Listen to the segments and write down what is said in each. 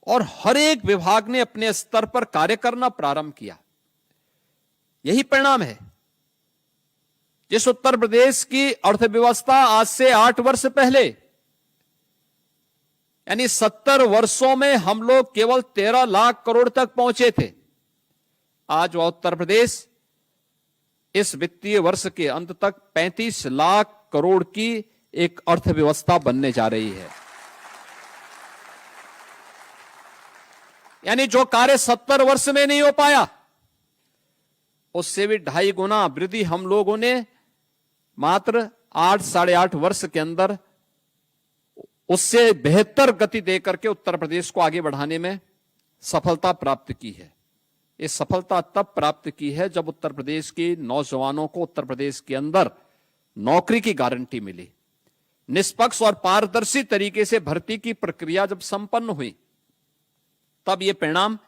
और हर एक विभाग ने अपने स्तर पर कार्य करना प्रारंभ किया। यही परिणाम है। जिस उत्तर प्रदेश की अर्थव्यवस्था आज से 8 वर्ष पहले, यानी 70 वर्षों में हम लोग केवल 13 लाख करोड़ तक पहुंचे थे, आज वह उत्तर प्रदेश इस वित्तीय वर्ष के अंत तक 35 लाख करोड़ की एक अर्थव्यवस्था बनने जा रही है। यानी जो कार्य 70 वर्ष में नहीं हो पाया, उससे भी 2.5 गुना वृद्धि हम लोगों ने मात्र 8 साढ़े 8 वर्ष के अंदर उससे बेहतर गति देकर के उत्तर प्रदेश को आगे बढ़ाने में सफलता प्राप्त की है। ये सफलता तब प्राप्त की है जब उत्तर प्रदेश के नौजवानों को उत्तर प्रदेश के अंदर नौकरी की गारंटी मिली। निष्पक्ष और पारदर्शी तरीके से भर्ती की प्रक्रिया जब संपन्न हुई, तब ये परिणाम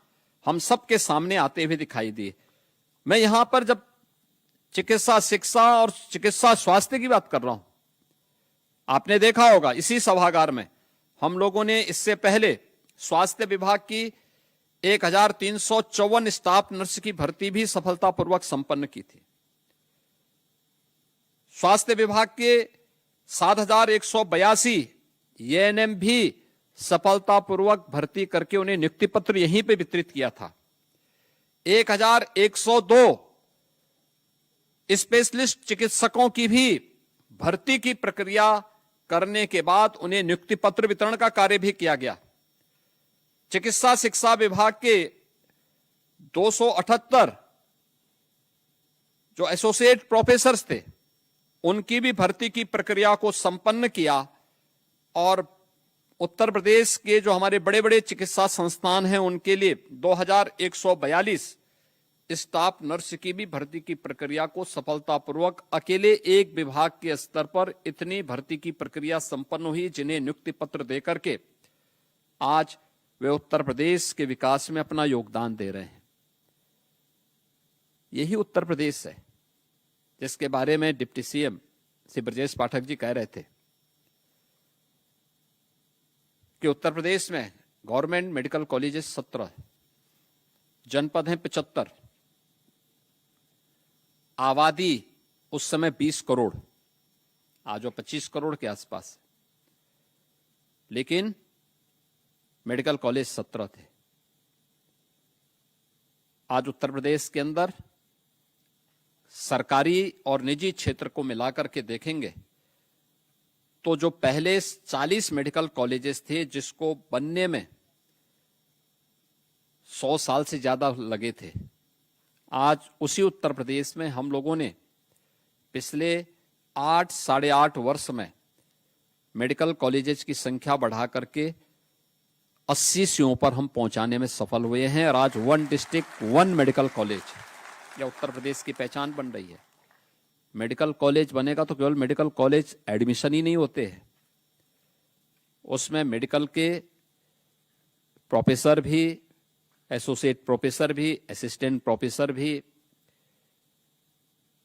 हम सबके सामने आते हुए दिखाई दिए। मैं यहां पर जब चिकित्सा शिक्षा और चिकित्सा स्वास्थ्य की बात कर रहा हूं, आपने देखा होगा इसी सभागार में हम लोगों ने इससे पहले स्वास्थ्य विभाग की 1354 स्टाफ नर्स की भर्ती भी सफलतापूर्वक संपन्न की थी। स्वास्थ्य विभाग के 7182 एएनएम भी सफलतापूर्वक भर्ती करके उन्हें नियुक्ति पत्र यहीं पे वितरित किया था। 1102 स्पेशलिस्ट चिकित्सकों की भी भर्ती की प्रक्रिया करने के बाद उन्हें नियुक्ति पत्र वितरण का कार्य भी किया गया। चिकित्सा शिक्षा विभाग के 278 जो एसोसिएट प्रोफेसर्स थे, उनकी भी भर्ती की प्रक्रिया को संपन्न किया और उत्तर प्रदेश के जो हमारे बड़े बड़े चिकित्सा संस्थान हैं, उनके लिए 2142 स्टाफ नर्स की भी भर्ती की प्रक्रिया को सफलतापूर्वक अकेले एक विभाग के स्तर पर इतनी भर्ती की प्रक्रिया संपन्न हुई, जिन्हें नियुक्ति पत्र देकर के आज वे उत्तर प्रदेश के विकास में अपना योगदान दे रहे हैं। यही उत्तर प्रदेश है जिसके बारे में डिप्टी सीएम श्री ब्रजेश पाठक जी कह रहे थे कि उत्तर प्रदेश में गवर्नमेंट मेडिकल कॉलेजेस 17, जनपद हैं 75, आबादी उस समय 20 करोड़, आज वो 25 करोड़ के आसपास, लेकिन मेडिकल कॉलेज 17 थे। आज उत्तर प्रदेश के अंदर सरकारी और निजी क्षेत्र को मिलाकर के देखेंगे तो जो पहले 40 मेडिकल कॉलेजेस थे, जिसको बनने में 100 साल से ज्यादा लगे थे, आज उसी उत्तर प्रदेश में हम लोगों ने पिछले 8 साढ़े 8 वर्ष में मेडिकल कॉलेजेस की संख्या बढ़ा करके 80 से ऊपर हम पहुंचाने में सफल हुए हैं। और आज 1 डिस्ट्रिक्ट 1 मेडिकल कॉलेज या उत्तर प्रदेश की पहचान बन रही है। मेडिकल कॉलेज बनेगा तो केवल मेडिकल कॉलेज एडमिशन ही नहीं होते हैं, उसमें मेडिकल के प्रोफेसर भी, एसोसिएट प्रोफेसर भी, असिस्टेंट प्रोफेसर भी,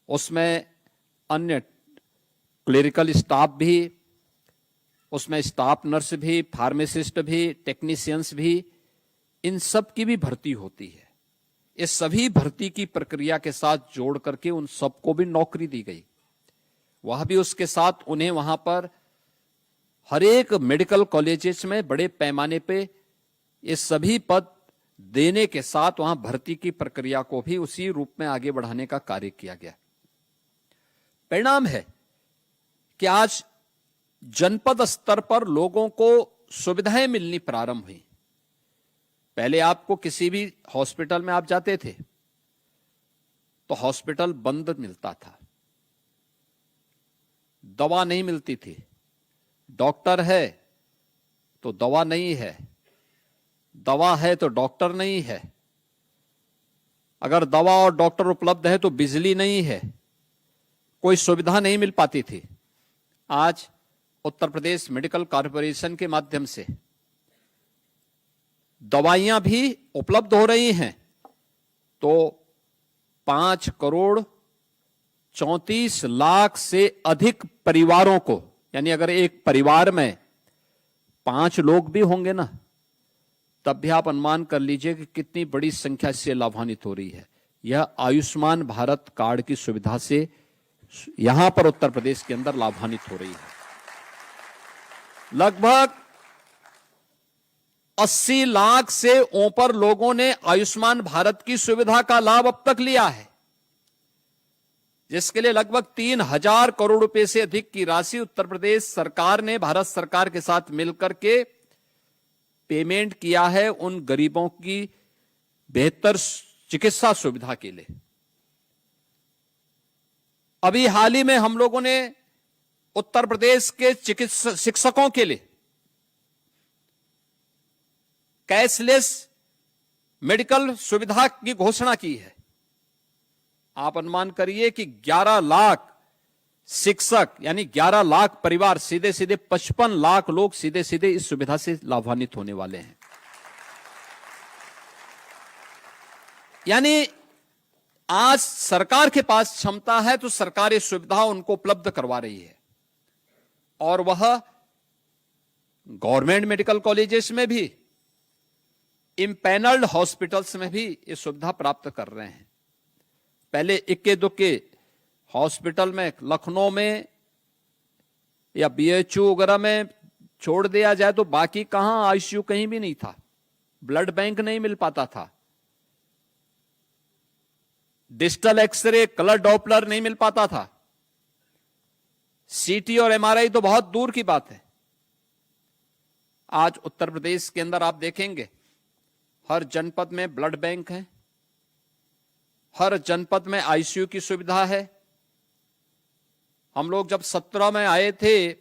उसमें अन्य क्लरिकल स्टाफ भी, उसमें स्टाफ नर्स भी, फार्मासिस्ट भी, टेक्नीशियंस भी, इन सब की भी भर्ती होती है। इस सभी भर्ती की प्रक्रिया के साथ जोड़ करके उन सबको भी नौकरी दी गई। वह भी उसके साथ उन्हें वहां पर हर एक मेडिकल कॉलेजेस में बड़े पैमाने पे ये सभी पद देने के साथ वहां भर्ती की प्रक्रिया को भी उसी रूप में आगे बढ़ाने का कार्य किया गया। परिणाम है कि आज जनपद स्तर पर लोगों को सुविधाएं मिलनी प्रारंभ हुई। पहले आपको किसी भी हॉस्पिटल में आप जाते थे तो हॉस्पिटल बंद मिलता था, दवा नहीं मिलती थी, डॉक्टर है तो दवा नहीं है, दवा है तो डॉक्टर नहीं है, अगर दवा और डॉक्टर उपलब्ध है तो बिजली नहीं है, कोई सुविधा नहीं मिल पाती थी। आज उत्तर प्रदेश मेडिकल कॉर्पोरेशन के माध्यम से दवाइयां भी उपलब्ध हो रही हैं, तो 5 करोड़ 34 लाख से अधिक परिवारों को, यानी अगर एक परिवार में 5 लोग भी होंगे ना, तब भी आप अनुमान कर लीजिए कि कितनी बड़ी संख्या इससे लाभान्वित हो रही है। यह आयुष्मान भारत कार्ड की सुविधा से यहां पर उत्तर प्रदेश के अंदर लाभान्वित हो रही है। लगभग 80 लाख से ऊपर लोगों ने आयुष्मान भारत की सुविधा का लाभ अब तक लिया है, जिसके लिए लगभग 3,000 करोड़ रुपए से अधिक की राशि उत्तर प्रदेश सरकार ने भारत सरकार के साथ मिलकर के पेमेंट किया है उन गरीबों की बेहतर चिकित्सा सुविधा के लिए। अभी हाल ही में हम लोगों ने उत्तर प्रदेश के चिकित्सा शिक्षकों के लिए कैशलेस मेडिकल सुविधा की घोषणा की है। आप अनुमान करिए कि 11 लाख शिक्षक यानी 11 लाख परिवार, सीधे सीधे 55 लाख लोग सीधे सीधे इस सुविधा से लाभान्वित होने वाले हैं। यानी आज सरकार के पास क्षमता है तो सरकार ये सुविधा उनको उपलब्ध करवा रही है, और वह गवर्नमेंट मेडिकल कॉलेजेस में भी, इम्पैनल्ड हॉस्पिटल्स में भी ये सुविधा प्राप्त कर रहे हैं। पहले इक्के दुक्के हॉस्पिटल में, लखनऊ में या बीएचयू वगैरह में छोड़ दिया जाए तो बाकी कहां आईसीयू कहीं भी नहीं था, ब्लड बैंक नहीं मिल पाता था, डिजिटल एक्सरे, कलर डॉपलर नहीं मिल पाता था, सीटी और एमआरआई तो बहुत दूर की बात है। आज उत्तर प्रदेश के अंदर आप देखेंगे हर जनपद में ब्लड बैंक है, हर जनपद में आईसीयू की सुविधा है। हम लोग जब 17 में आए थे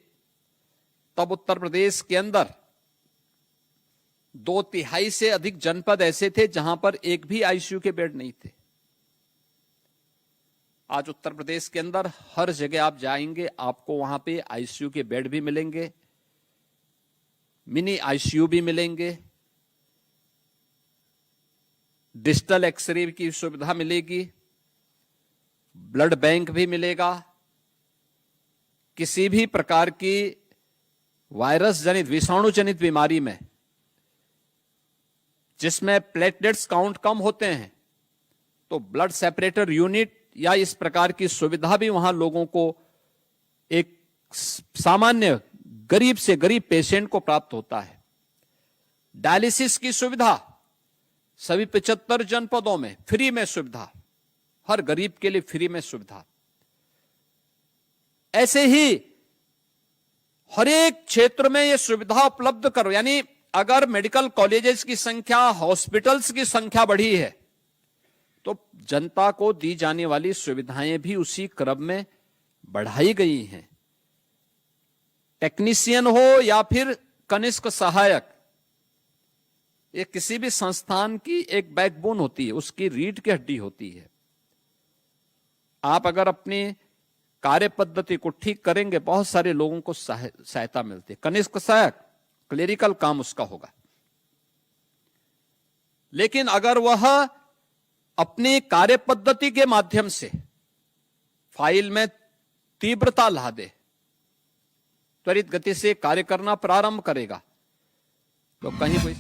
तब उत्तर प्रदेश के अंदर 2/3 से अधिक जनपद ऐसे थे जहां पर एक भी आईसीयू के बेड नहीं थे। आज उत्तर प्रदेश के अंदर हर जगह आप जाएंगे, आपको वहां पे आईसीयू के बेड भी मिलेंगे, मिनी आईसीयू भी मिलेंगे, डिजिटल एक्सरे की सुविधा मिलेगी, ब्लड बैंक भी मिलेगा। किसी भी प्रकार की वायरस जनित, विषाणु जनित बीमारी में जिसमें प्लेटलेट्स काउंट कम होते हैं तो ब्लड सेपरेटर यूनिट या इस प्रकार की सुविधा भी वहां लोगों को, एक सामान्य गरीब से गरीब पेशेंट को प्राप्त होता है। डायलिसिस की सुविधा सभी 75 जनपदों में फ्री में सुविधा, हर गरीब के लिए फ्री में सुविधा। ऐसे ही हर एक क्षेत्र में यह सुविधा उपलब्ध करो। यानी अगर मेडिकल कॉलेजेस की संख्या, हॉस्पिटल्स की संख्या बढ़ी है तो जनता को दी जाने वाली सुविधाएं भी उसी क्रम में बढ़ाई गई हैं। टेक्नीशियन हो या फिर कनिष्क सहायक, ये किसी भी संस्थान की एक बैकबोन होती है, उसकी रीढ़ की हड्डी होती है। आप अगर अपनी कार्य पद्धति को ठीक करेंगे, बहुत सारे लोगों को सहायता मिलती है। कनिष्क सहायक क्लेरिकल काम उसका होगा, लेकिन अगर वह अपनी कार्य पद्धति के माध्यम से फाइल में तीव्रता ला दे, त्वरित गति से कार्य करना प्रारंभ करेगा, तो कहीं कोई